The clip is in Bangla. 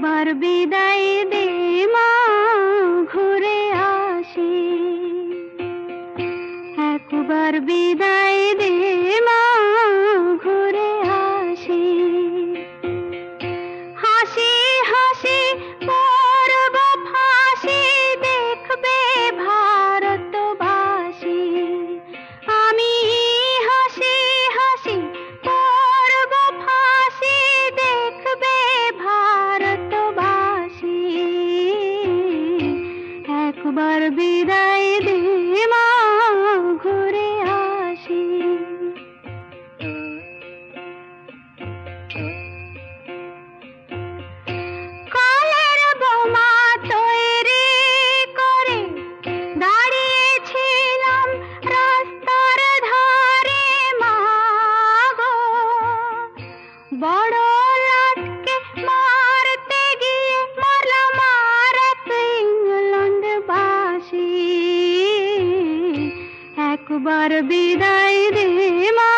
একবার বিদায় দে মা, ঘুরে আসি। একবার বিদায় দে মা, ঘুরে আসি। হাসি হাসি পরব ফাঁসি, দেখবে ভারতবাসী। আমি হাসি হাসি পরব ফাঁসি, দেখবে ভারতবাসী। একবার বিদায় দে মা, ঘুরে আসি। কালের বোমা তৈরি করে দাঁড়িয়েছিলাম রাস্তার ধারে মা গো। বড় লাটকে মারতে গিয়ে মরলাম আর এক ইংল্যান্ডবাসী। একবার বিদায় দে মা,